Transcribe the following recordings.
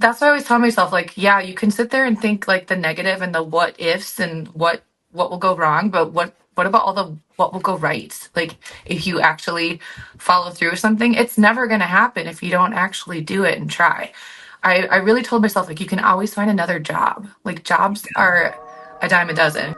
that's what I always tell myself. Like, yeah, you can sit there and think like the negative and the what ifs and what will go wrong, but what about all the what will go right? Like, if you actually follow through with something, it's never going to happen if you don't actually do it and try. I really told myself, like, you can always find another job. Like, jobs are a dime a dozen.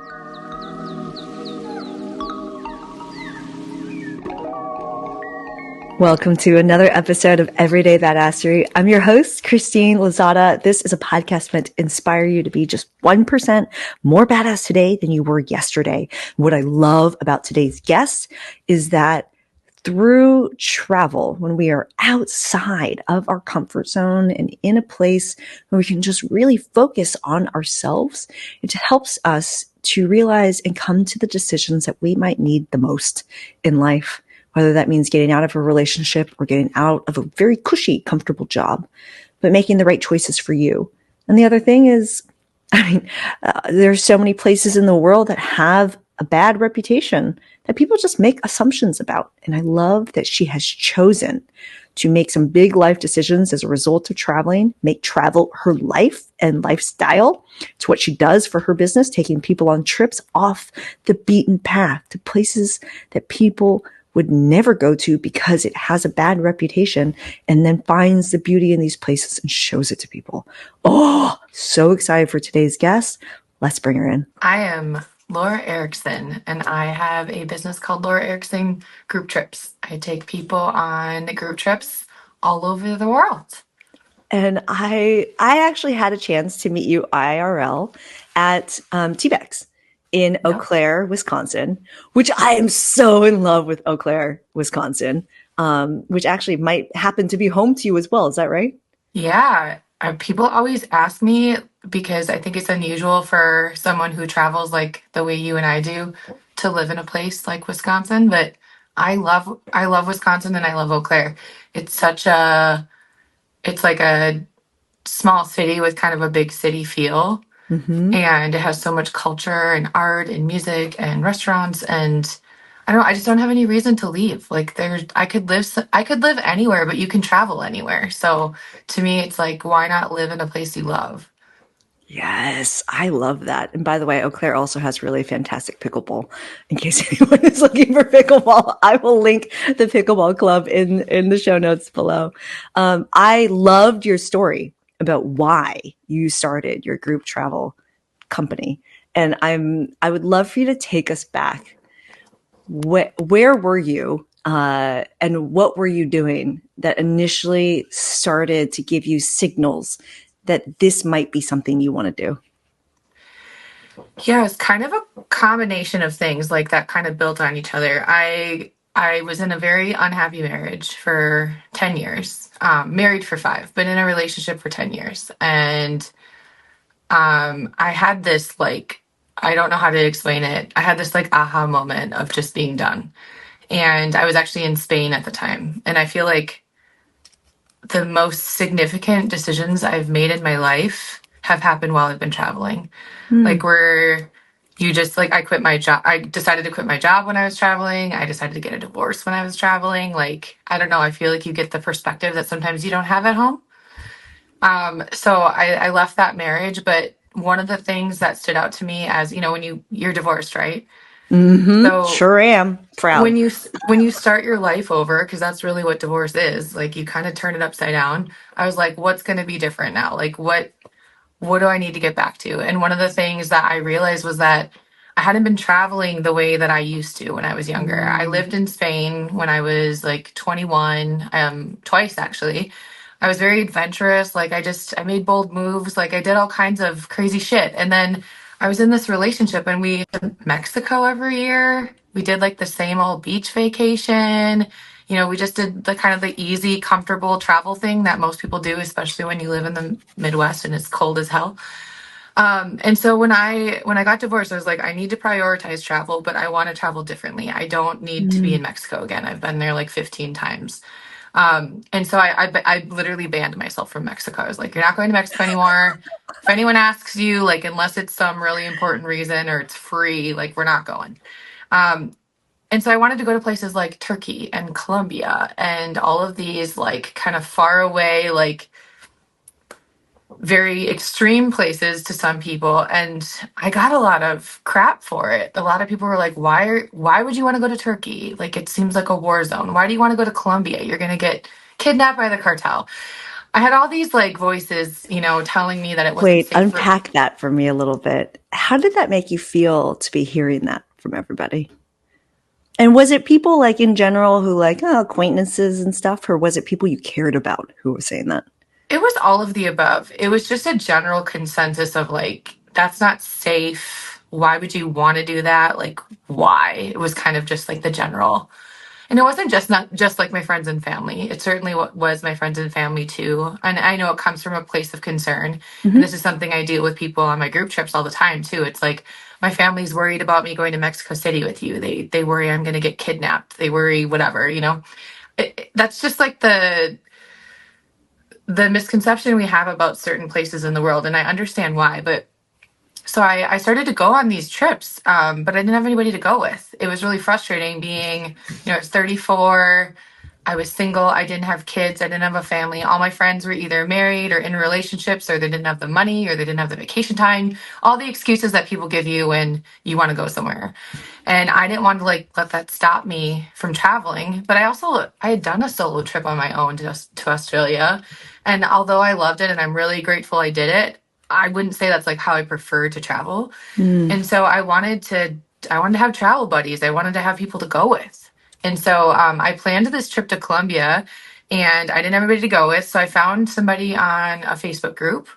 Welcome to another episode of Everyday Badassery. I'm your host, Christine Lozada. This is a podcast meant to inspire you to be just 1% more badass today than you were yesterday. What I love about today's guest is that through travel, when we are outside of our comfort zone and in a place where we can just really focus on ourselves, it helps us to realize and come to the decisions that we might need the most in life. Whether that means getting out of a relationship or getting out of a very cushy, comfortable job, but making the right choices for you. And the other thing is, there's so many places in the world that have a bad reputation that people just make assumptions about. And I love that she has chosen to make some big life decisions as a result of traveling, make travel her life and lifestyle. It's what she does for her business, taking people on trips off the beaten path to places that people would never go to because it has a bad reputation, and then finds the beauty in these places and shows it to people. Oh, so excited for today's guest. Let's bring her in. I am Laura Erikson, and I have a business called Laura Erikson Group Trips. I take people on group trips all over the world. And I actually had a chance to meet you IRL at T-Bex in Eau Yep. Claire, Wisconsin, which I am so in love with Eau Claire, Wisconsin, which actually might happen to be home to you as well. Is that right? Yeah, people always ask me because I think it's unusual for someone who travels like the way you and I do to live in a place like Wisconsin, but I love Wisconsin and I love Eau Claire. It's such a it's like a small city with kind of a big city feel, Mm-hmm. and it has so much culture and art and music and restaurants, and I don't know, I just don't have any reason to leave. Like, I could live anywhere, but you can travel anywhere. So to me it's like, why not live in a place you love? Yes, I love that. And by the way, Eau Claire also has really fantastic pickleball. In case anyone is looking for pickleball, I will link the pickleball club in the show notes below. I loved your story about why you started your group travel company, and I would love for you to take us back. Where were you, and what were you doing that initially started to give you signals that this might be something you want to do? Yeah, it's kind of a combination of things like that kind of built on each other. I was in a very unhappy marriage for 10 years, married for 5, but in a relationship for 10 years. And I had this, like, I don't know how to explain it. I had this like aha moment of just being done. And I was actually in Spain at the time. And I feel like the most significant decisions I've made in my life have happened while I've been traveling. Hmm. Like, where you just like, I quit my job. I decided to quit my job when I was traveling. I decided to get a divorce when I was traveling. Like, I don't know. I feel like you get the perspective that sometimes you don't have at home. So I left that marriage, but one of the things that stood out to me, as you know, when you're divorced, right? Mm-hmm. So Sure am. Proud. when you start your life over, because that's really what divorce is, like, you kind of turn it upside down. I was like, what's going to be different now? Like, what do I need to get back to? And one of the things that I realized was that I hadn't been traveling the way that I used to when I was younger. I Mm. lived in Spain when I was like 21, twice actually. I was very adventurous. Like, I made bold moves. Like, I did all kinds of crazy shit. And then I was in this relationship and we did Mexico every year. We did like the same old beach vacation. We just did the kind of the easy, comfortable travel thing that most people do, especially when you live in the Midwest and it's cold as hell. And so when I got divorced, I was like, I need to prioritize travel, but I want to travel differently. I don't need to be Mm. in Mexico again. I've been there like 15 times. And so I literally banned myself from Mexico. I was like, you're not going to Mexico anymore. If anyone asks you, like, unless it's some really important reason or it's free, like, we're not going. Um, and so I wanted to go to places like Turkey and Colombia and all of these like kind of far away, like very extreme places to some people, and I got a lot of crap for it. A lot of people were like, why would you want to go to Turkey? Like, it seems like a war zone. Why do you want to go to Colombia? You're going to get kidnapped by the cartel. I had all these like voices, telling me that it wasn't Wait, safe for. unpack that for me a little bit. How did that make you feel to be hearing that from everybody? And was it people like in general who like acquaintances and stuff, or was it people you cared about who were saying that? It was all of the above. It was just a general consensus of like, that's not safe. Why would you want to do that? Like, why? It was kind of just like the general. And it wasn't just not just like my friends and family. It certainly was my friends and family too. And I know it comes from a place of concern. And Mm-hmm. this is something I deal with people on my group trips all the time too. It's like my family's worried about me going to Mexico City with you. They worry I'm going to get kidnapped. They worry whatever. That's just like the misconception we have about certain places in the world, and I understand why. But so I started to go on these trips, but I didn't have anybody to go with. It was really frustrating being, I was 34. I was single. I didn't have kids. I didn't have a family. All my friends were either married or in relationships, or they didn't have the money, or they didn't have the vacation time. All the excuses that people give you when you want to go somewhere. And I didn't want to like let that stop me from traveling. But I had done a solo trip on my own to Australia. And although I loved it and I'm really grateful I did it, I wouldn't say that's like how I prefer to travel. Mm. And so I wanted to have travel buddies. I wanted to have people to go with. And so I planned this trip to Colombia, and I didn't have anybody to go with. So I found somebody on a Facebook group,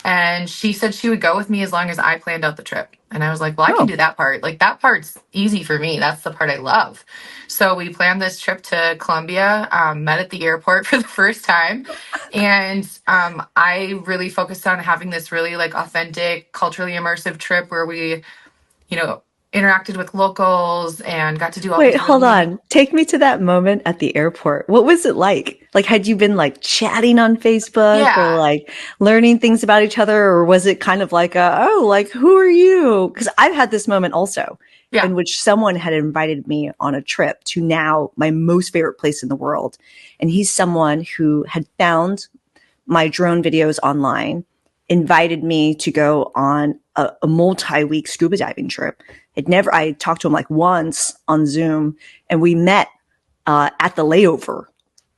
and she said she would go with me as long as I planned out the trip. And I was like, well, I can Oh, do that part. Like, that part's easy for me. That's the part I love. So we planned this trip to Colombia, met at the airport for the first time. And I really focused on having this really like authentic, culturally immersive trip where we, you know, interacted with locals and got to do all wait, these hold really unique. on. Take me to that moment at the airport. What was it like? Like, had you been like chatting on Facebook or Yeah, like learning things about each other? Or was it kind of like like, who are you? Because I've had this moment also yeah. in which someone had invited me on a trip to now my most favorite place in the world. And he's someone who had found my drone videos online, invited me to go on a multi-week scuba diving trip. I talked to him like once on Zoom, and we met at the layover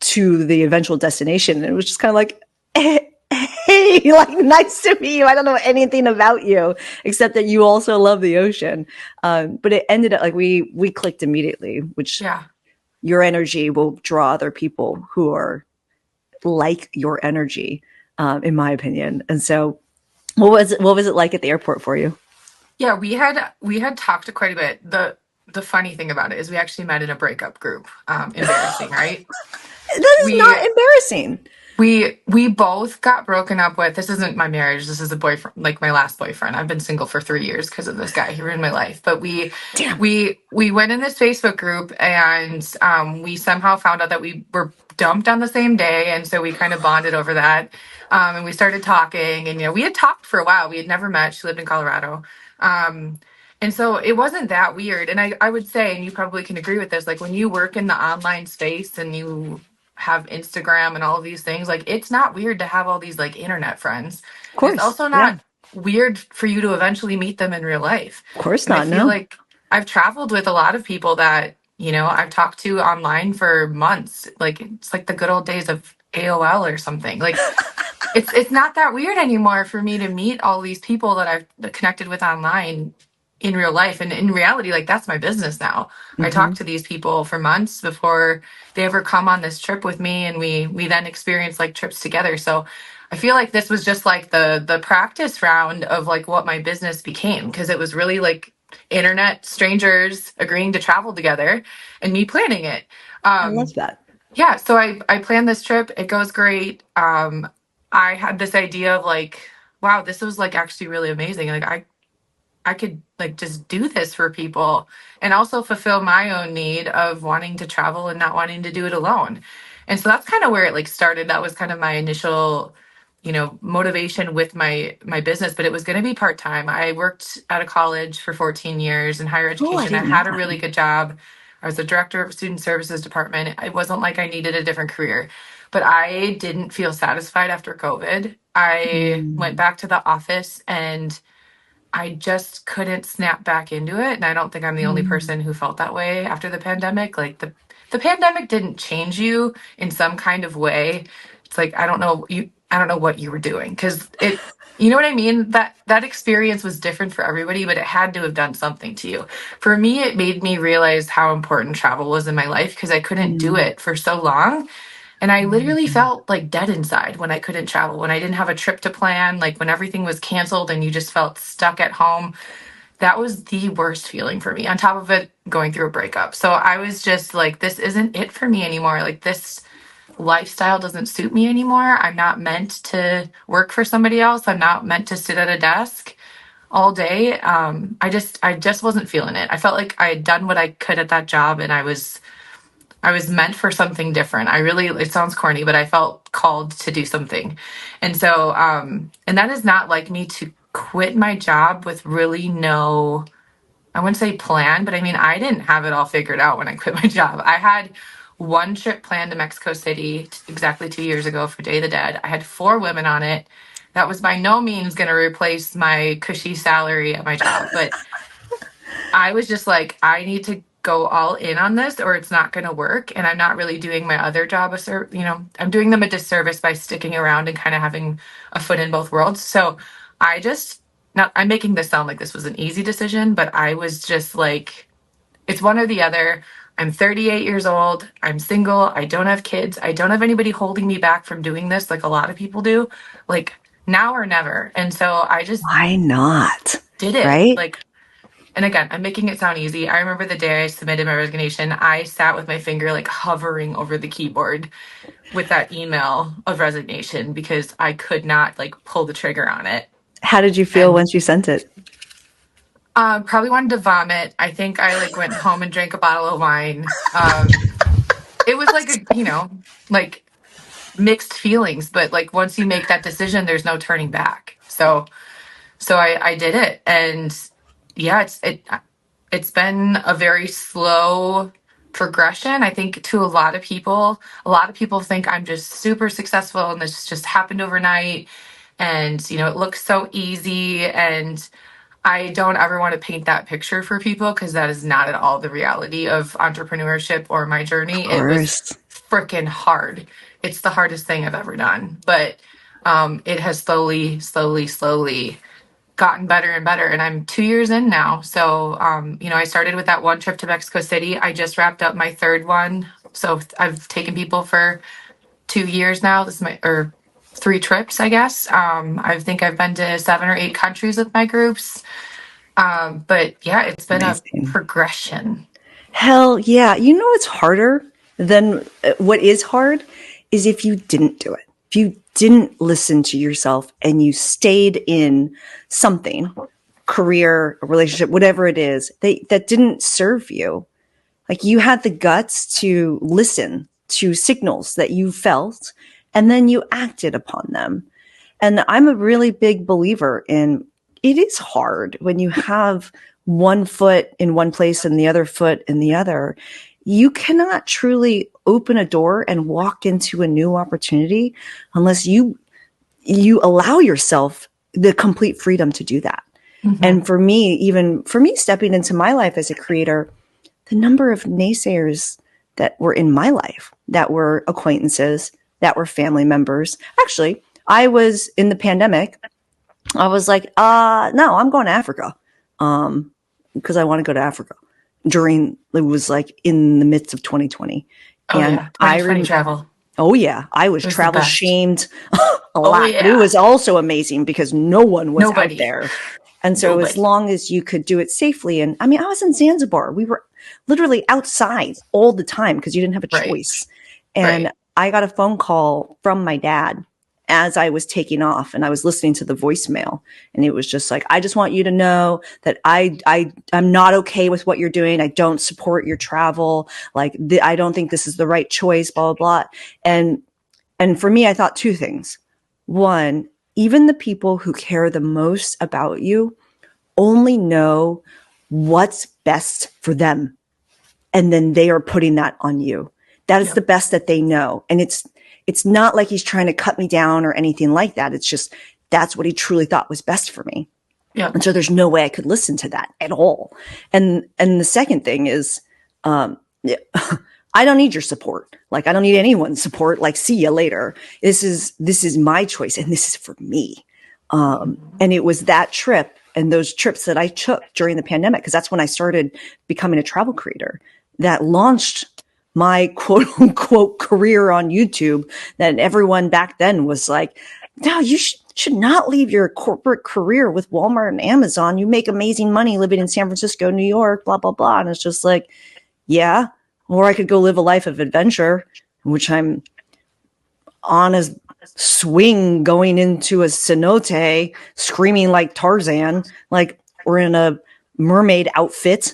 to the eventual destination. And it was just kind of like, hey, like, nice to meet you. I don't know anything about you except that you also love the ocean. But it ended up like we clicked immediately, which Yeah. your energy will draw other people who are like your energy, in my opinion. And so, what was it like at the airport for you? Yeah, we had talked quite a bit. The funny thing about it is we actually met in a breakup group. Embarrassing, right? That is We not embarrassing. we both got broken up with. This isn't my marriage. This is a boyfriend, like my last boyfriend. I've been single for 3 years because of this guy. He ruined my life. But we Damn. we we went in this Facebook group, and we somehow found out that we were dumped on the same day, and so we kind of bonded over that. And we started talking, and we had talked for a while. We had never met. She lived in Colorado. Um, and so it wasn't that weird. And I would say, and you probably can agree with this, like when you work in the online space and you have Instagram and all of these things, like it's not weird to have all these like internet friends. Of And it's course. also Yeah. not weird for you to eventually meet them in real life. Of course And I not. feel No. like I've traveled with a lot of people that, I've talked to online for months. Like it's like the good old days of AOL or something. Like it's not that weird anymore for me to meet all these people that I've connected with online in real life. And in reality, like that's my business now. I Mm-hmm. talk to these people for months before they ever come on this trip with me, and we then experience like trips together. So I feel like this was just like the practice round of like what my business became, because it was really like internet strangers agreeing to travel together and me planning it. I love Um, that. yeah, so I planned this trip. It goes great. I had this idea of like, wow, this was like actually really amazing. Like I could like just do this for people and also fulfill my own need of wanting to travel and not wanting to do it alone. And so that's kind of where it like started. That was kind of my initial, motivation with my business, but it was going to be part-time. I worked at a college for 14 years in higher Oh, I education. I didn't know had a that. really good job. I was the director of student services department. It wasn't like I needed a different career, but I didn't feel satisfied after COVID. I went Mm. back to the office and I just couldn't snap back into it. And I don't think I'm the only Mm. person who felt that way after the pandemic. Like the pandemic didn't change you in some kind of way. It's like I don't know what you were doing because it you know what I mean? That experience was different for everybody, but it had to have done something to you. For me, it made me realize how important travel was in my life because I couldn't do Mm. it for so long. And I literally Mm. felt like dead inside when I couldn't travel, when I didn't have a trip to plan, like when everything was canceled and you just felt stuck at home. That was the worst feeling for me, on top of it going through a breakup. So I was just like, this isn't it for me anymore. Like, this lifestyle doesn't suit me anymore. I'm not meant to work for somebody else. I'm not meant to sit at a desk all day. I just wasn't feeling it. I felt like I had done what I could at that job, and I was meant for something different. I really, it sounds corny, but I felt called to do something. And so, and that is not like me to quit my job with really no, I wouldn't say plan, but I mean, I didn't have it all figured out when I quit my job. I had one trip planned to Mexico City exactly 2 years ago for Day of the Dead. I had four women on it. That was by no means going to replace my cushy salary at my job, but I was just like, I need to go all in on this or it's not going to work. And I'm not really doing my other job I'm doing them a disservice by sticking around and kind of having a foot in both worlds. So I just, not, I'm making this sound like this was an easy decision, but I was just like, it's one or the other. I'm 38 years old. I'm single. I don't have kids. I don't have anybody holding me back from doing this like a lot of people do. Like, now or never. And so I just Why not? did it. Right? Like, and again, I'm making it sound easy. I remember the day I submitted my resignation, I sat with my finger like hovering over the keyboard with that email of resignation because I could not like pull the trigger on it. How did you feel And once you sent it? probably wanted to vomit. I think I like went home and drank a bottle of wine. It was like like mixed feelings, but like once you make that decision, there's no turning back. So I did it, and yeah, it's been a very slow progression. I think to a lot of people, think I'm just super successful and this just happened overnight, and it looks so easy. And I don't ever want to paint that picture for people because that is not at all the reality of entrepreneurship or my Of journey. It was course. freaking hard. It's the hardest thing I've ever done, but it has slowly gotten better and better. And I'm 2 years in now. So, I started with that one trip to Mexico City. I just wrapped up my third one. So I've taken people for 2 years now. This is or three trips, I guess. I think I've been to 7 or 8 countries with my groups. But yeah, it's been a Amazing. progression. Hell yeah. You know what's harder than what is hard is if you didn't do it. If you didn't listen to yourself and you stayed in something, career, a relationship, whatever it is, that didn't serve you. Like you had the guts to listen to signals that you felt and then you acted upon them. And I'm a really big believer in it is hard when you have one foot in one place and the other foot in the other. You cannot truly open a door and walk into a new opportunity unless you allow yourself the complete freedom to do that. Mm-hmm. And for me, even for me stepping into my life as a creator, the number of naysayers that were in my life, that were acquaintances, that were family members. Actually, I was in the pandemic. I was like, no, I'm going to Africa. Because I want to go to Africa it was like in the midst of 2020. Oh And yeah, 2020 travel. oh yeah, I was It was the travel best. shamed a Oh lot, but it yeah. was also amazing because no one was out Nobody. there. And so as Nobody. long as you could do it safely, and I mean, I was in Zanzibar. We were literally outside all the time because you didn't have a Right. choice. And Right. I got a phone call from my dad as I was taking off and I was listening to the voicemail and it was just like, I just want you to know that I'm not okay with what you're doing. I don't support your travel. Like I don't think this is the right choice, blah, blah, blah. And for me, I thought two things. One, even the people who care the most about you only know what's best for them. And then they are putting that on you. That is the Yep. best that they know. And it's it's not like he's trying to cut me down or anything like that. It's just, that's what he truly thought was best for me. Yeah. And so there's no way I could listen to that at all. And the second thing is, yeah, I don't need your support. Like, I don't need anyone's support. Like, see you later. This is my choice, and this is for me. And it was that trip and those trips that I took during the pandemic, because that's when I started becoming a travel creator, that launched my quote unquote career on YouTube. That everyone back then was like, no, you should not leave your corporate career with Walmart and Amazon. You make amazing money living in San Francisco, New York, blah, blah, blah. And it's just like, yeah, or I could go live a life of adventure, which I'm on a swing going into a cenote, screaming like Tarzan, like, or in a mermaid outfit,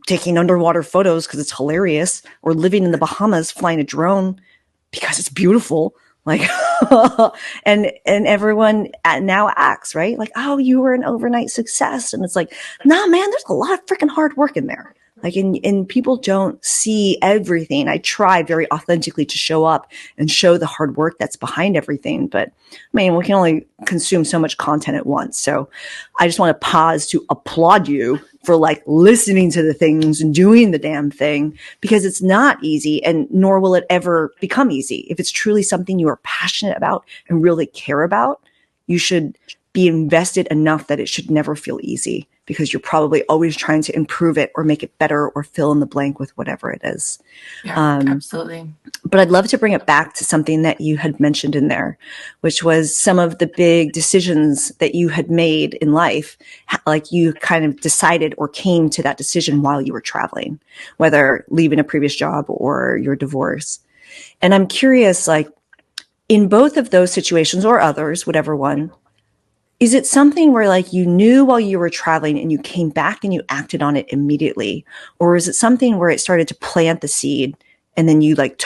taking underwater photos because it's hilarious, or living in the Bahamas, flying a drone because it's beautiful. Like, and everyone now acts right like, oh, you were an overnight success, and it's like, nah, man, there's a lot of freaking hard work in there. Like, and people don't see everything. I try very authentically to show up and show the hard work that's behind everything. But I mean, we can only consume so much content at once. So I just want to pause to applaud you for like listening to the things and doing the damn thing, because it's not easy, and nor will it ever become easy. If it's truly something you are passionate about and really care about, you should be invested enough that it should never feel easy, because you're probably always trying to improve it or make it better or fill in the blank with whatever it is. Yeah, absolutely. But I'd love to bring it back to something that you had mentioned in there, which was some of the big decisions that you had made in life. Like, you kind of decided or came to that decision while you were traveling, whether leaving a previous job or your divorce. And I'm curious, like, in both of those situations or others, whatever one, is it something where like you knew while you were traveling and you came back and you acted on it immediately? Or is it something where it started to plant the seed and then you like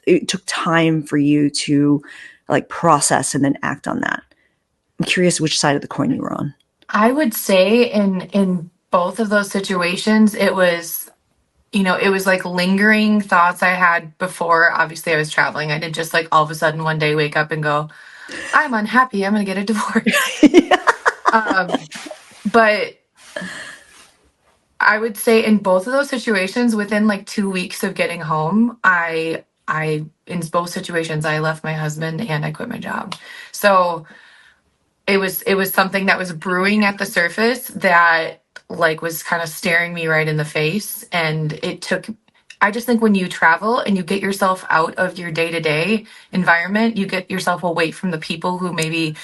it took time for you to like process and then act on that? I'm curious which side of the coin you were on. I would say in both of those situations, it was, it was like lingering thoughts I had before. Obviously, I was traveling. I didn't just like all of a sudden one day wake up and go, I'm unhappy, I'm going to get a divorce. But I would say in both of those situations, within like 2 weeks of getting home, in both situations, I left my husband and I quit my job. So it was something that was brewing at the surface that like was kind of staring me right in the face. And I just think when you travel and you get yourself out of your day-to-day environment, you get yourself away from the people who maybe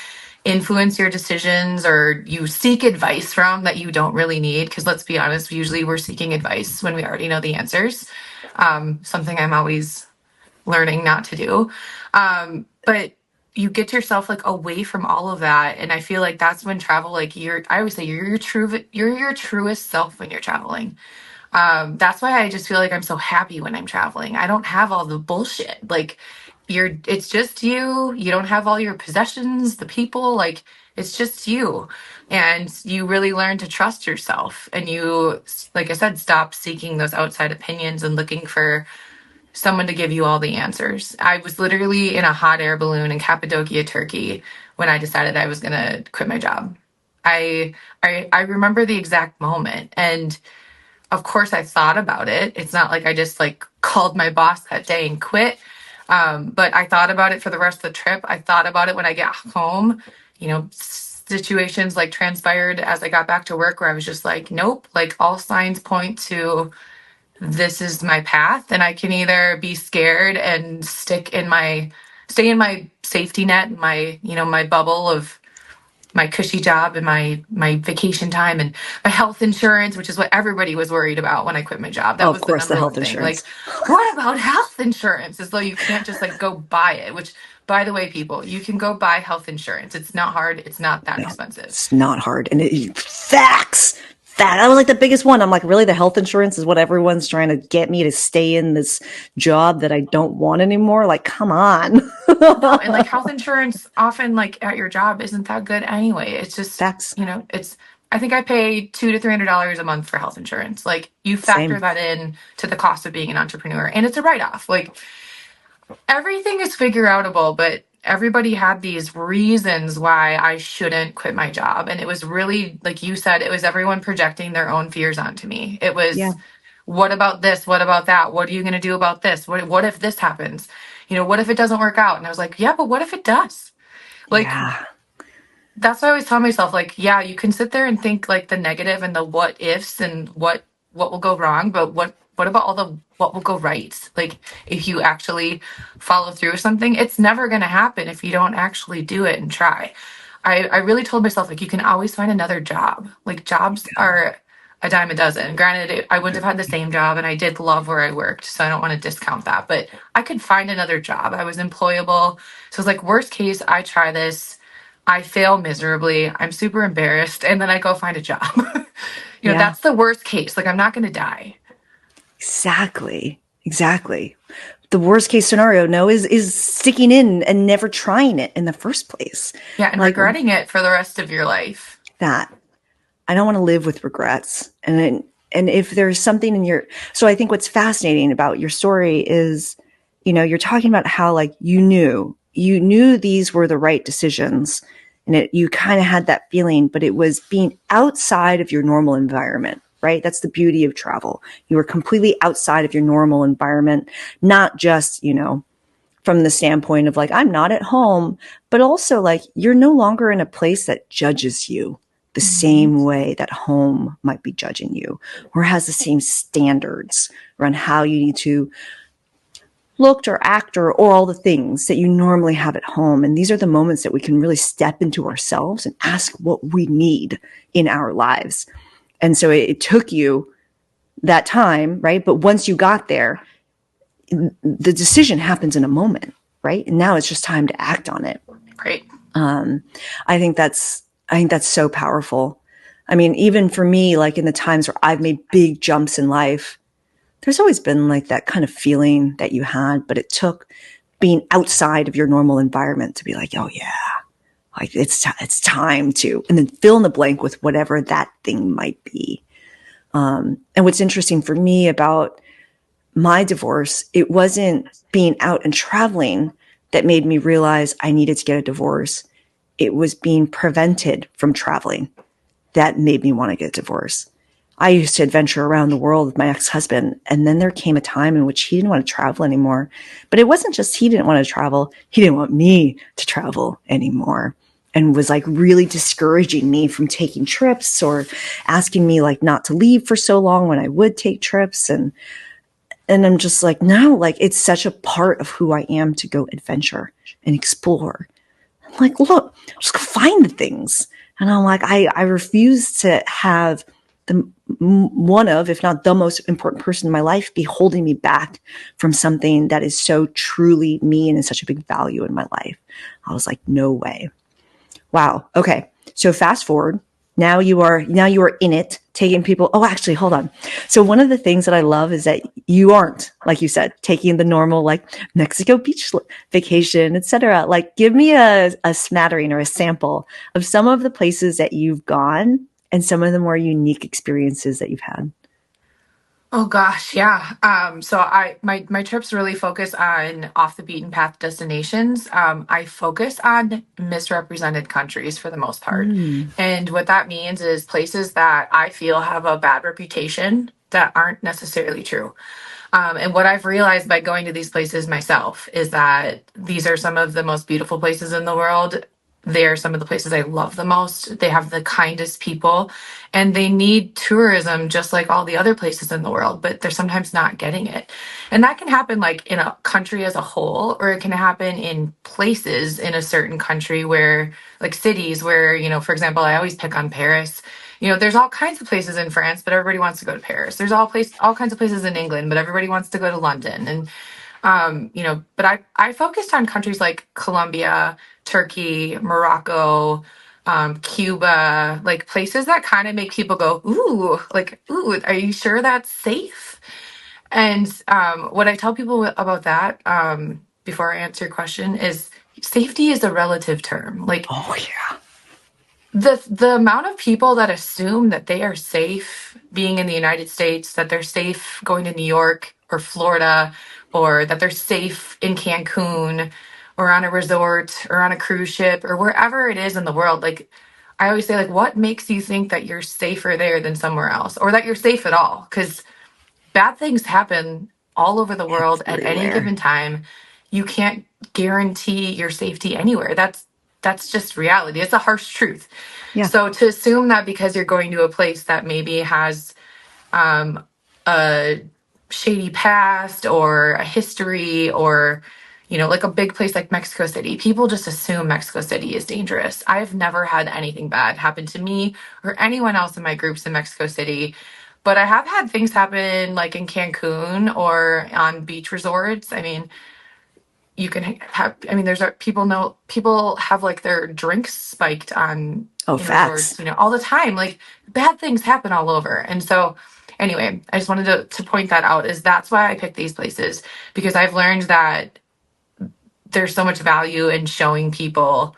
influence your decisions or you seek advice from that you don't really need. Because let's be honest, usually we're seeking advice when we already know the answers. Something I'm always learning not to do. But you get yourself like away from all of that. And I feel like that's when travel, like I always say you're your truest self when you're traveling. That's why I just feel like I'm so happy when I'm traveling. I don't have all the bullshit. Like it's just you. You don't have all your possessions, the people, like it's just you. And you really learn to trust yourself. And you, like I said, stop seeking those outside opinions and looking for someone to give you all the answers. I was literally in a hot air balloon in Cappadocia, Turkey, when I decided I was going to quit my job. I remember the exact moment, and of course I thought about it. It's not like I just like called my boss that day and quit. But I thought about it for the rest of the trip. I thought about it when I got home. Situations like transpired as I got back to work where I was just like, nope, like all signs point to this is my path, and I can either be scared and stay in my safety net, my bubble of my cushy job and my vacation time and my health insurance, which is what everybody was worried about when I quit my job. Oh, That of was the course, the number health one thing. insurance. Like, what about health insurance? As though you can't just like go buy it, which by the way, people, you can go buy health insurance. It's not hard. It's not that No, expensive. it's not hard. And facts. That was like the biggest one. I'm like, really, the health insurance is what everyone's trying to get me to stay in this job that I don't want anymore. Like, come on. No, and like health insurance often like at your job isn't that good anyway. It's just, Facts. it's I think I pay $200 to $300 a month for health insurance. Like you factor Same. that in to the cost of being an entrepreneur and it's a write-off. Like Everything is figure outable, but everybody had these reasons why I shouldn't quit my job. And it was really, like you said, it was everyone projecting their own fears onto me. It Yeah. was, what about this? What about that? What are you going to do about this? What if this happens? What if it doesn't work out? And I was like, yeah, but what if it does? Like, Yeah. that's what I always tell myself, like, yeah, you can sit there and think like the negative and the what ifs and what will go wrong, but what about all the what will go right? Like, if you actually follow through with something, it's never going to happen if you don't actually do it and try. I really told myself, like, you can always find another job. Like, jobs are a dime a dozen. Granted, I wouldn't have had the same job, and I did love where I worked, so I don't want to discount that, but I could find another job. I was employable. So it's like, worst case, I try this, I fail miserably, I'm super embarrassed, and then I go find a job. Yeah. That's the worst case. Like, I'm not going to die. Exactly. Exactly. The worst case scenario, no, is sticking in and never trying it in the first place. Yeah, and Like regretting it for the rest of your life. that. I don't want to live with regrets. And if there's something in your, so I think what's fascinating about your story is, you're talking about how like you knew these were the right decisions, and you kind of had that feeling, but it was being outside of your normal environment, right? That's the beauty of travel. You were completely outside of your normal environment, not just, from the standpoint of like, I'm not at home, but also like you're no longer in a place that judges you the Mhm. same way that home might be judging you, or has the same standards around how you need to look or act, or all the things that you normally have at home. And these are the moments that we can really step into ourselves and ask what we need in our lives. And so it took you that time, right? But once you got there, the decision happens in a moment, right? And now it's just time to act on it. Right. Um, I think that's so powerful. I mean, even for me, like in the times where I've made big jumps in life, there's always been like that kind of feeling that you had, but it took being outside of your normal environment to be like, oh yeah, like it's time to, and then fill in the blank with whatever that thing might be. And what's interesting for me about my divorce, it wasn't being out and traveling that made me realize I needed to get a divorce. It was being prevented from traveling that made me want to get a divorce. I used to adventure around the world with my ex-husband, and then there came a time in which he didn't want to travel anymore. But it wasn't just he didn't want to travel, he didn't want me to travel anymore, and was like really discouraging me from taking trips, or asking me like not to leave for so long when I would take trips. And I'm just like, no, like it's such a part of who I am to go adventure and explore. I'm like, look, just go find the things. And I'm like, I refuse to have the one of, if not the most important person in my life be holding me back from something that is so truly me and is such a big value in my life. I was like, no way. Wow. Okay. So fast forward. Now you are in it, taking people. Oh, actually, hold on. So one of the things that I love is that you aren't, like you said, taking the normal like Mexico beach vacation, etc. Like, give me a smattering or a sample of some of the places that you've gone and some of the more unique experiences that you've had. Oh gosh, yeah. So my trips really focus on off the beaten path destinations. I focus on misrepresented countries for the most part. Mm. And what that means is places that I feel have a bad reputation that aren't necessarily true. And what I've realized by going to these places myself is that these are some of the most beautiful places in the world. They are some of the places I love the most. They have the kindest people, and they need tourism just like all the other places in the world, but they're sometimes not getting it. And that can happen like in a country as a whole, or it can happen in places in a certain country where, like cities where, for example, I always pick on Paris. There's all kinds of places in France, but everybody wants to go to Paris. There's all kinds of places in England, but everybody wants to go to London. And but I focused on countries like Colombia, Turkey, Morocco, Cuba, like places that kind of make people go, ooh, like, ooh, are you sure that's safe? And what I tell people about that, before I answer your question, is safety is a relative term. Like, Oh yeah. the amount of people that assume that they are safe being in the United States, that they're safe going to New York or Florida or that they're safe in Cancun or on a resort or on a cruise ship or wherever it is in the world. Like, I always say, like, what makes you think that you're safer there than somewhere else, or that you're safe at all? Because bad things happen all over the world at any Everywhere. given time. You can't guarantee your safety anywhere. That's just reality. It's a harsh truth. Yeah. So to assume that because you're going to a place that maybe has um, a shady past or a history, or like a big place like Mexico City, people just assume Mexico City is dangerous. I've never had anything bad happen to me or anyone else in my groups in Mexico City, but I have had things happen like in Cancun or on beach resorts. I mean, you can have, I mean, people have like their drinks spiked on Oh, in facts. resorts, all the time. Like, bad things happen all over. And so anyway, I just wanted to point that out, is that's why I picked these places, because I've learned that there's so much value in showing people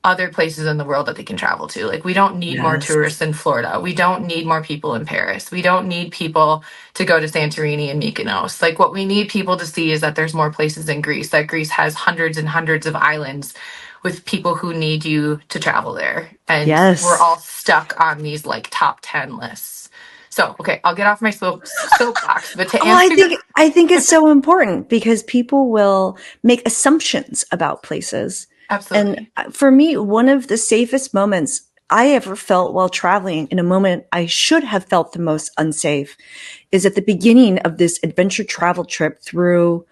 other places in the world that they can travel to. Like, we don't need more Yes. tourists in Florida. We don't need more people in Paris. We don't need people to go to Santorini and Mykonos. Like, what we need people to see is that there's more places in Greece, that Greece has hundreds and hundreds of islands with people who need you to travel there. And we're Yes. all stuck on these like top 10 lists. So, okay, I'll get off my soapbox, but to Oh, I answer your think I think it's so important because people will make assumptions about places. And absolutely. for me, one of the safest moments I ever felt while traveling in a moment I should have felt the most unsafe is at the beginning of this adventure travel trip through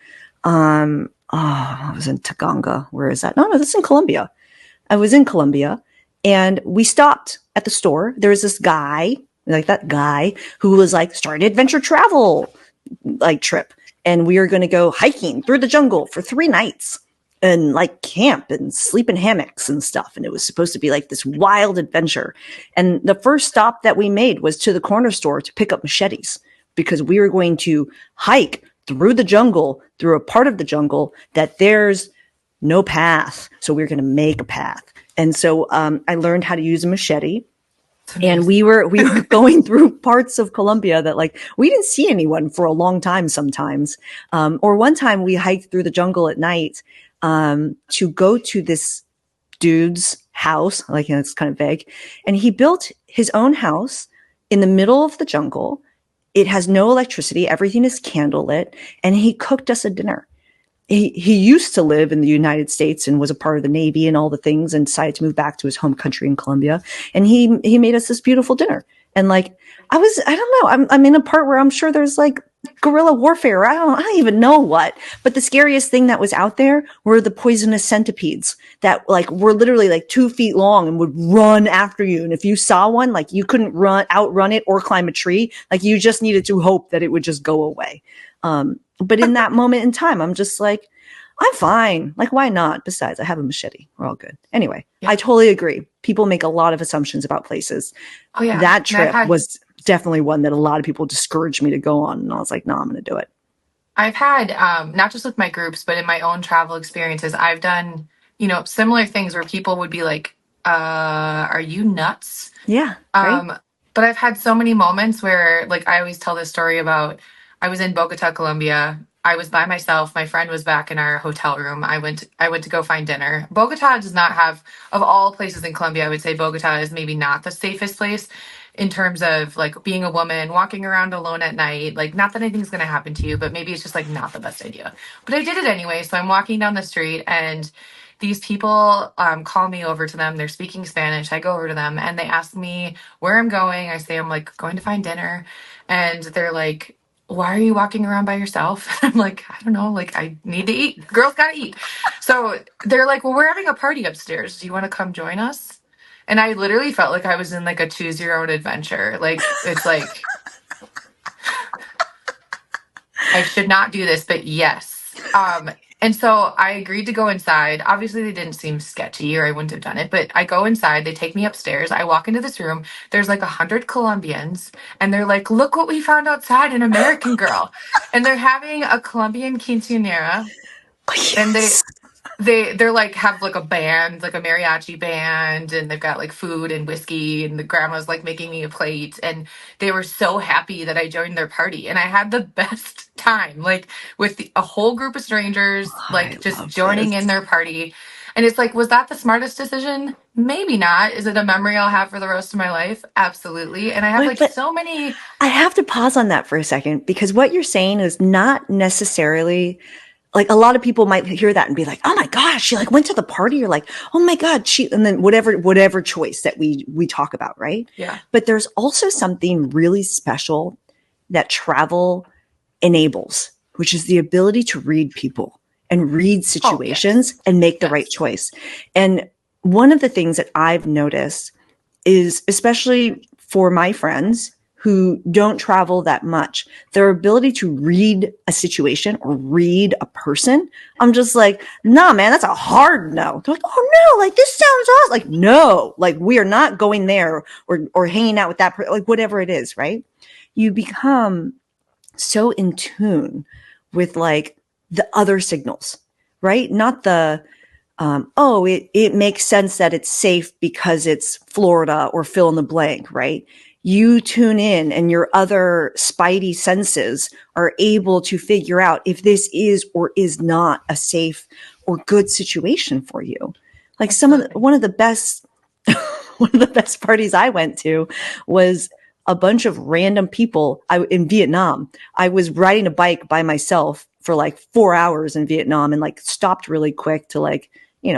I was in Taganga. Where is that? No, that's in Colombia. I was in Colombia and we stopped at the store. There was this guy, like that guy who was like starting adventure travel like trip. And we were going to go hiking through the jungle for 3 nights and like camp and sleep in hammocks and stuff. And it was supposed to be like this wild adventure. And the first stop that we made was to the corner store to pick up machetes because we were going to hike through the jungle, through a part of the jungle that there's no path. So we were going to make a path. And so I learned how to use a machete. It's And amazing. we were going through parts of Colombia that like we didn't see anyone for a long time sometimes. Or one time we hiked through the jungle at night to go to this dude's house. Like, it's kind of vague. And he built his own house in the middle of the jungle. It has no electricity. Everything is candlelit. And he cooked us a dinner. He used to live in the United States and was a part of the Navy and all the things and decided to move back to his home country in Colombia. And he made us this beautiful dinner. And like, I don't know, I'm in a part where I'm sure there's like guerrilla warfare. I don't even know what, but the scariest thing that was out there were the poisonous centipedes that like were literally like 2 feet long and would run after you. And if you saw one, like you couldn't outrun it or climb a tree. Like you just needed to hope that it would just go away. But in that moment in time, I'm just like, I'm fine. Like, why not? Besides, I have a machete. We're all good. Anyway, I Yeah. totally agree. People make a lot of assumptions about places. Oh, yeah. That And I've trip had was definitely one that a lot of people discouraged me to go on. And I was like, no, I'm going to do it. I've had, not just with my groups, but in my own travel experiences, I've done, similar things where people would be like, are you nuts? Yeah. Right. Um, but I've had so many moments where, like, I always tell this story about I was in Bogota, Colombia. I was by myself. My friend was back in our hotel room. I went to go find dinner. Bogota does not have, of all places in Colombia, I would say Bogota is maybe not the safest place in terms of like being a woman, walking around alone at night. Like, not that anything's going to happen to you, but maybe it's just like not the best idea. But I did it anyway. So I'm walking down the street and these people call me over to them. They're speaking Spanish. I go over to them and they ask me where I'm going. I say I'm like going to find dinner. And they're like, why are you walking around by yourself? I'm like, I don't know. Like, I need to eat. Girls gotta eat. So they're like, well, we're having a party upstairs. Do you want to come join us? And I literally felt like I was in like a choose your own adventure. Like, it's like, I should not do this, but yes. And so I agreed to go inside. Obviously, they didn't seem sketchy or I wouldn't have done it, but I go inside. They take me upstairs. I walk into this room. There's like 100 Colombians, and they're like, look what we found outside, an American girl. And they're having a Colombian quinceanera. And Yes. they're like have like a band, like a mariachi band, and they've got like food and whiskey, and the grandma's like making me a plate, and they were so happy that I joined their party, and I had the best time, like with a whole group of strangers, I like just love joining in this. their party. And it's like, was that the smartest decision? Maybe not. Is it a memory I'll have for the rest of my life? Absolutely. And I have Wait, like but so many. I have to pause on that for a second because what you're saying is not necessarily like a lot of people might hear that and be like, "Oh my gosh, she like went to the party." You're like, "Oh my God, she," and then whatever choice that we talk about, right? Yeah. But there's also something really special that travel enables, which is the ability to read people and read Oh, yes. situations and make the right Yes. choice. And one of the things that I've noticed is, especially for my friends who don't travel that much, their ability to read a situation or read a person. I'm just like, nah, man, that's a hard no. They're like, oh no, like this sounds awesome. Like, no, like we are not going there or hanging out with that person, like whatever it is, right? You become so in tune with like the other signals, right? Not the, it makes sense that it's safe because it's Florida or fill in the blank, right? You tune in and your other spidey senses are able to figure out if this is or is not a safe or good situation for you. Like Absolutely. one of the best, one of the best parties I went to was a bunch of random people in Vietnam. I was riding a bike by myself for like 4 hours in Vietnam and like stopped really quick to like,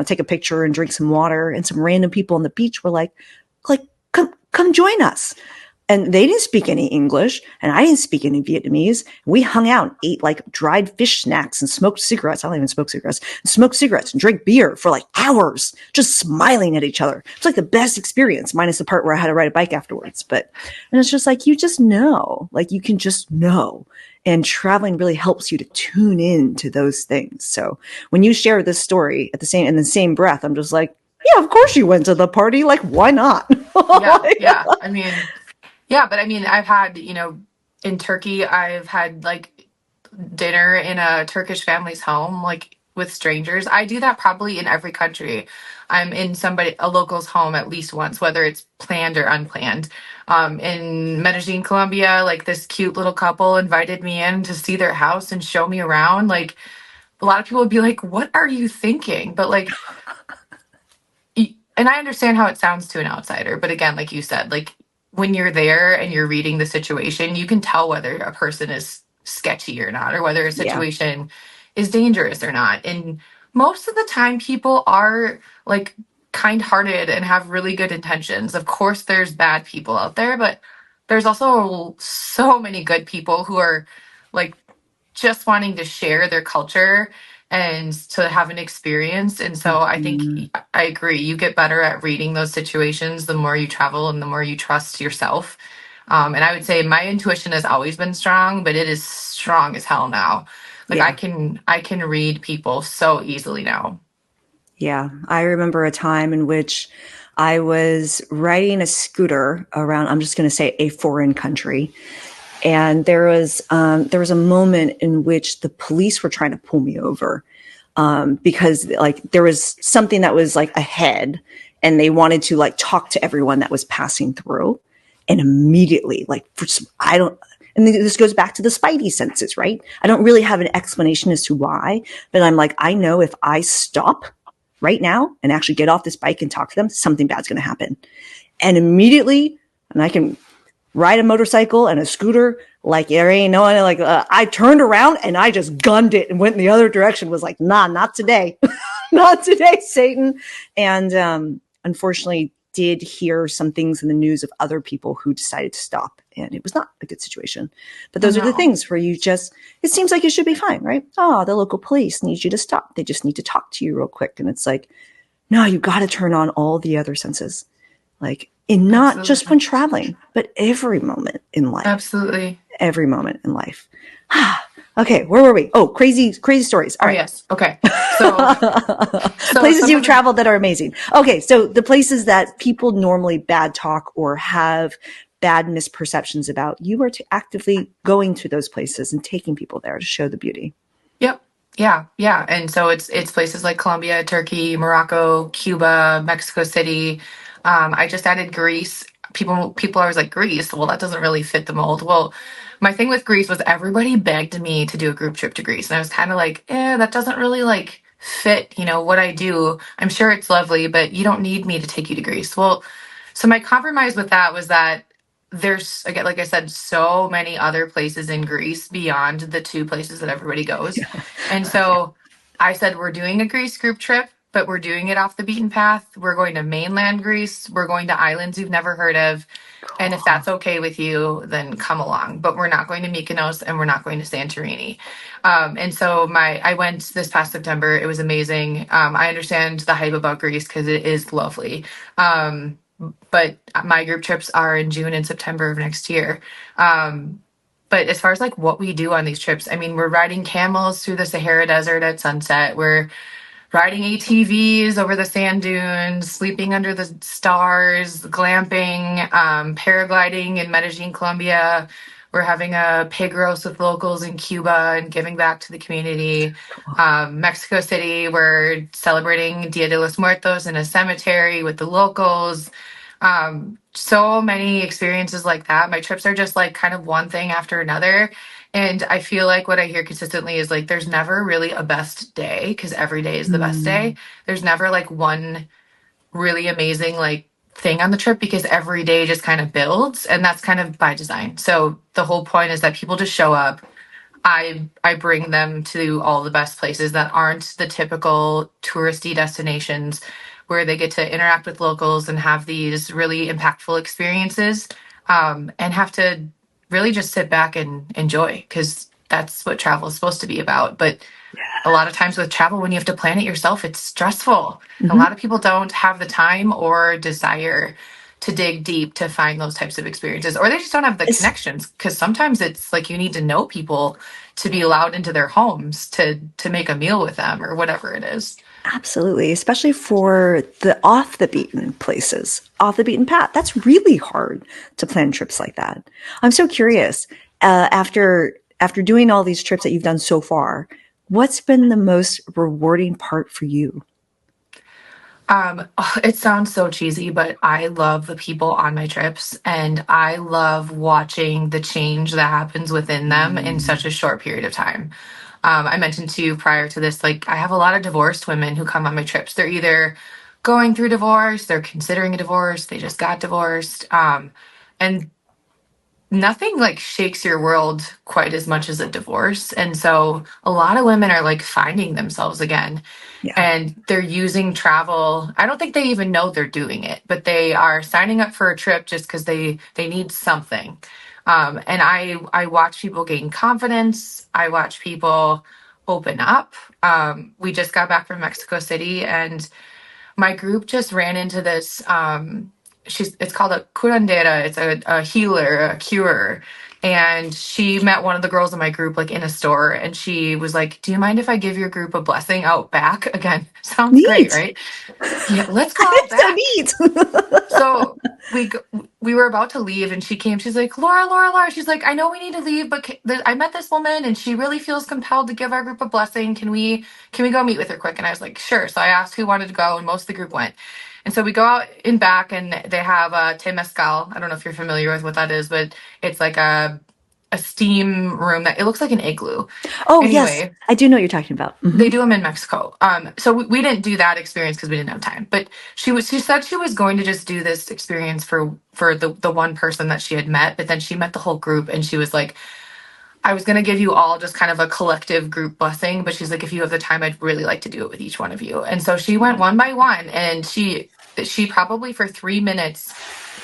take a picture and drink some water. And some random people on the beach were like, come join us. And they didn't speak any English and I didn't speak any Vietnamese. We hung out and ate like dried fish snacks and smoked cigarettes. I don't even smoke cigarettes. Smoked cigarettes and drank beer for like hours, just smiling at each other. It's like the best experience, minus the part where I had to ride a bike afterwards. And it's just like, you just know, like you can just know. And traveling really helps you to tune in to those things. So when you share this story in the same breath, I'm just like, yeah, of course you went to the party. Like, why not? Yeah. Yeah. I mean, yeah, but I mean, I've had, in Turkey, I've had like dinner in a Turkish family's home, like with strangers. I do that probably in every country. I'm in a local's home at least once, whether it's planned or unplanned. In Medellin, Colombia, like this cute little couple invited me in to see their house and show me around. Like a lot of people would be like, "What are you thinking?" But like, and I understand how it sounds to an outsider, but again, like you said, like when you're there and you're reading the situation, you can tell whether a person is sketchy or not, or whether a Yeah. situation is dangerous or not. And most of the time, people are like kind-hearted and have really good intentions. Of course, there's bad people out there, but there's also so many good people who are like just wanting to share their culture and to have an experience. And so I think Mm-hmm. I agree. You get better at reading those situations the more you travel and the more you trust yourself. And I would say my intuition has always been strong, but it is strong as hell now. Like Yeah. I can read people so easily now. Yeah. I remember a time in which I was riding a scooter around, I'm just going to say a foreign country. And there was a moment in which the police were trying to pull me over, because like there was something that was like ahead and they wanted to like talk to everyone that was passing through. And immediately, like, I don't, and this goes back to the spidey senses, right? I don't really have an explanation as to why, but I'm like, I know if I stop right now and actually get off this bike and talk to them, something bad's going to happen. And immediately, and I can ride a motorcycle and a scooter like there ain't no one. Like I turned around and I just gunned it and went in the other direction. Was like, nah, not today, not today, Satan. And unfortunately, did hear some things in the news of other people who decided to stop, and it was not a good situation. But Oh those are the no. things where you just, it seems like you should be fine, right? Oh, the local police needs you to stop. They just need to talk to you real quick, and it's like, no, you got to turn on all the other senses, like in not just when Absolutely. traveling, but every moment in life, Absolutely. every moment in life. Okay, where were we? Oh, crazy stories. All Oh right. yes. Okay. So Places some you've of the traveled that are amazing. Okay, so the places that people normally bad talk or have bad misperceptions about, you are actively going to those places and taking people there to show the beauty. yep. Yeah, yeah. And so it's places like Colombia, Turkey, Morocco, Cuba, Mexico City. I just added Greece. People are always like, Greece, well, that doesn't really fit the mold. Well, my thing with Greece was everybody begged me to do a group trip to Greece. And I was kind of like, that doesn't really like fit, what I do. I'm sure it's lovely, but you don't need me to take you to Greece. Well, so my compromise with that was that there's, again, like I said, so many other places in Greece beyond the two places that everybody goes. And so I said, we're doing a Greece group trip, but we're doing it off the beaten path. We're going to mainland Greece. We're going to islands you've never heard of. And if Cool. that's okay with you, then come along. But we're not going to Mykonos and we're not going to Santorini. And so I went this past September. It was amazing. I understand the hype about Greece because it is lovely. But my group trips are in June and September of next year. Um, but as far as like what we do on these trips, I mean, we're riding camels through the Sahara Desert at sunset. We're riding ATVs over the sand dunes, sleeping under the stars, glamping, paragliding in Medellin, Colombia. We're having a pig roast with locals in Cuba and giving back to the community. Cool. Mexico City, we're celebrating Dia de los Muertos in a cemetery with the locals. So many experiences like that. My trips are just like kind of one thing after another. And I feel like what I hear consistently is like there's never really a best day because every day is the best Mm, day. There's never like one really amazing like thing on the trip because every day just kind of builds and that's kind of by design. So the whole point is that people just show up. I bring them to all the best places that aren't the typical touristy destinations where they get to interact with locals and have these really impactful experiences, and have to really just sit back and enjoy because that's what travel is supposed to be about. But a lot of times with travel, when you have to plan it yourself, it's stressful. A mhm. lot of people don't have the time or desire to dig deep to find those types of experiences, or they just don't have the It's connections. Because sometimes it's like you need to know people to be allowed into their homes to make a meal with them or whatever it is. absolutely, especially for the off the beaten places, off the beaten path. That's really hard to plan trips like that. I'm so curious. After doing all these trips that you've done so far, what's been the most rewarding part for you? It sounds so cheesy, but I love the people on my trips and I love watching the change that happens within them in such Mm, a short period of time. I mentioned to you prior to this, like I have a lot of divorced women who come on my trips. They're either going through divorce, they're considering a divorce, they just got divorced. And nothing like shakes your world quite as much as a divorce. And so a lot of women are like finding themselves again yeah. and they're using travel. I don't think they even know they're doing it, but they are signing up for a trip just because they need something. And I watch people gain confidence. I watch people open up. We just got back from Mexico City, and my group just ran into this. It's called a curandera. It's a healer, a curer. And she met one of the girls in my group like in a store, and she was like, "Do you mind if I give your group a blessing out back?" Again, sounds great, Neat. right? Yeah, let's go out It's so back. neat. So we were about to leave, and she came. She's like, "Laura, Laura, Laura." She's like, "I know we need to leave, but I met this woman, and she really feels compelled to give our group a blessing. Can we go meet with her quick?" And I was like, "Sure." So I asked who wanted to go, and most of the group went. And so we go out in back, and they have a temescal. I don't know if you're familiar with what that is, but it's like a steam room that it looks like an igloo. Oh, yes. Anyway, I do know what you're talking about. they Hmm. do them in Mexico. So we didn't do that experience because we didn't have time. But she said she was going to just do this experience for the one person that she had met. But then she met the whole group, and she was like, "I was going to give you all just kind of a collective group blessing, but she's like, if you have the time, I'd really like to do it with each one of you." And so she went one by one, and she probably for 3 minutes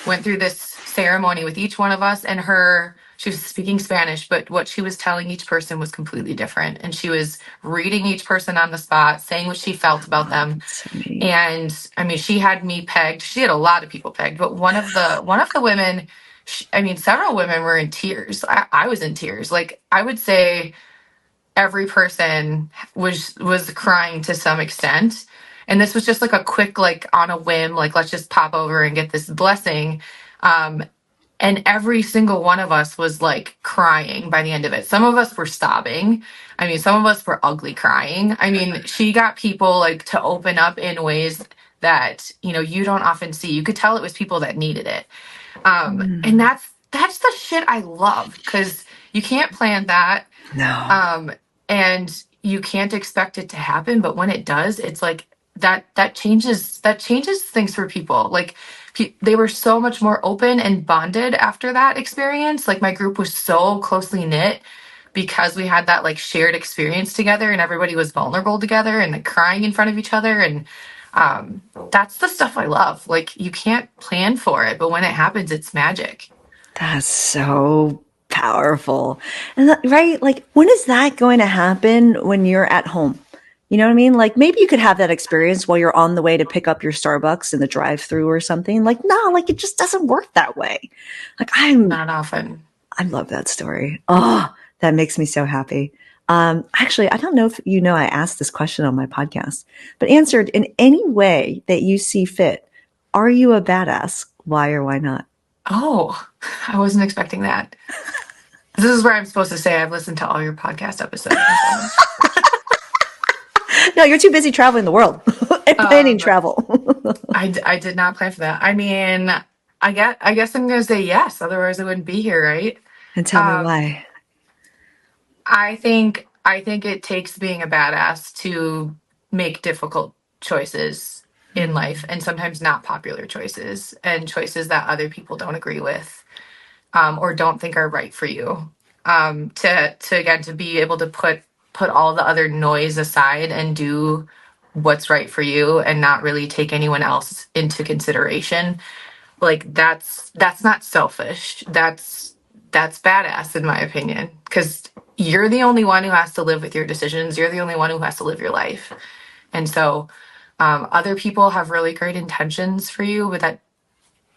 went through this ceremony with each one of us, and she was speaking Spanish, but what she was telling each person was completely different. And she was reading each person on the spot, saying what she felt about Oh, them. that's so neat. And I mean, she had me pegged. She had a lot of people pegged, but one of the women, I mean, several women were in tears. I was in tears. Like I would say every person was crying to some extent. And this was just like a quick, like on a whim, like let's just pop over and get this blessing. Um, And every single one of us was like crying by the end of it. Some of us were sobbing. I mean, some of us were ugly crying. I mean, she got people like to open up in ways that, you don't often see. You could tell it was people that needed it. And Mm. that's the shit I love, because you can't plan that. No. Um, and you can't expect it to happen, but when it does, it's like that changes things for people. Like they were so much more open and bonded after that experience. Like my group was so closely knit because we had that like shared experience together, and everybody was vulnerable together and like crying in front of each other. And um, that's the stuff I love. Like you can't plan for it, but when it happens, it's magic. That's so powerful. And right? Like, when is that going to happen when you're at home? You know what I mean? Like, maybe you could have that experience while you're on the way to pick up your Starbucks in the drive through or something. Like, no, like it just doesn't work that way. Like, Not often. I love that story. Oh, that makes me so happy. Actually, I don't know if you know, I asked this question on my podcast, but answered in any way that you see fit. Are you a badass? Why or why not? Oh, I wasn't expecting that. This is where I'm supposed to say I've listened to all your podcast episodes and so No, you're too busy traveling the world and planning on. travel. I did not plan for that. I mean, I guess I'm gonna say yes, otherwise I wouldn't be here, right? And tell me Um, why. I think it takes being a badass to make difficult choices in Mm. life, and sometimes not popular choices, and choices that other people don't agree with, or don't think are right for you. To again, to be able to put all the other noise aside and do what's right for you and not really take anyone else into consideration. Like that's not selfish. That's badass in my opinion, because you're the only one who has to live with your decisions. You're the only one who has to live your life. And so other people have really great intentions for you, but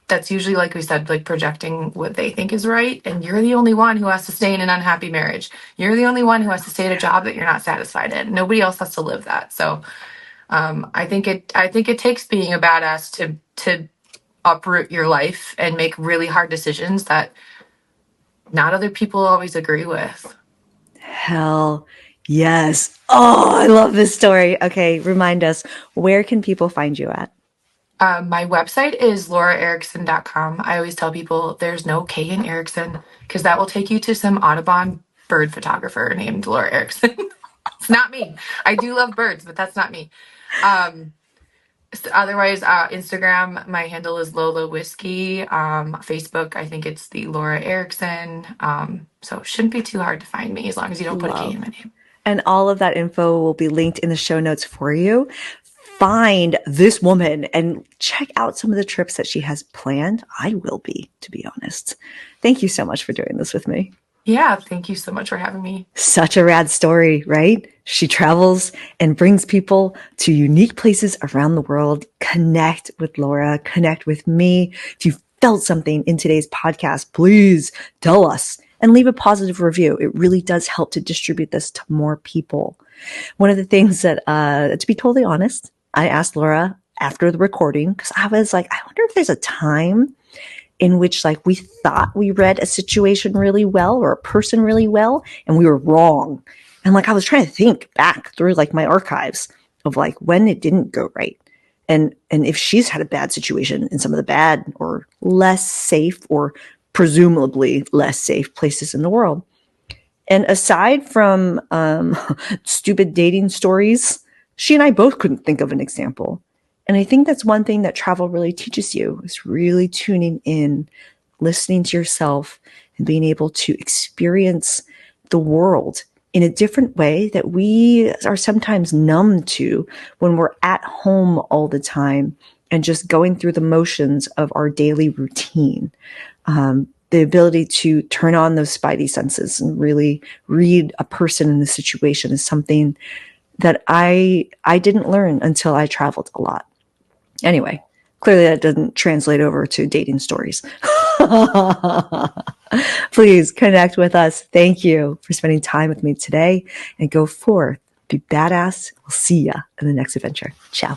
that's usually, like we said, like projecting what they think is right. And you're the only one who has to stay in an unhappy marriage. You're the only one who has to stay at a job that you're not satisfied in. Nobody else has to live that. So I think it takes being a badass to uproot your life and make really hard decisions that not other people always agree with. Hell yes. Oh, I love this story. Okay, remind us, where can people find you at? My website is lauraerikson.com. I always tell people there's no K in Erikson, because that will take you to some Audubon bird photographer named Laura Erikson. It's not me. I do love birds, but that's not me. Um, Otherwise, Instagram, my handle is lolawhiskey. Facebook, I think it's the Laura Erikson. So it shouldn't be too hard to find me as long as you don't put a K in Love. my name. And all of that info will be linked in the show notes for you. Find this woman and check out some of the trips that she has planned. I will be, to be honest. Thank you so much for doing this with me. Yeah, thank you so much for having me. Such a rad story, right? She travels and brings people to unique places around the world. Connect with Laura, connect with me. If you felt something in today's podcast, please tell us and leave a positive review. It really does help to distribute this to more people. One of the things that, to be totally honest, I asked Laura after the recording, because I was like, I wonder if there's a time in which like we thought we read a situation really well or a person really well, and we were wrong. And like I was trying to think back through like my archives of like when it didn't go right. And if she's had a bad situation in some of the bad or less safe or presumably less safe places in the world. And aside from stupid dating stories, she and I both couldn't think of an example. And I think that's one thing that travel really teaches you, is really tuning in, listening to yourself, and being able to experience the world in a different way that we are sometimes numb to when we're at home all the time and just going through the motions of our daily routine. The ability to turn on those spidey senses and really read a person in the situation is something that I didn't learn until I traveled a lot. Anyway, clearly that doesn't translate over to dating stories. Please connect with us. Thank you for spending time with me today, and go forth. Be badass. We'll see ya in the next adventure. Ciao.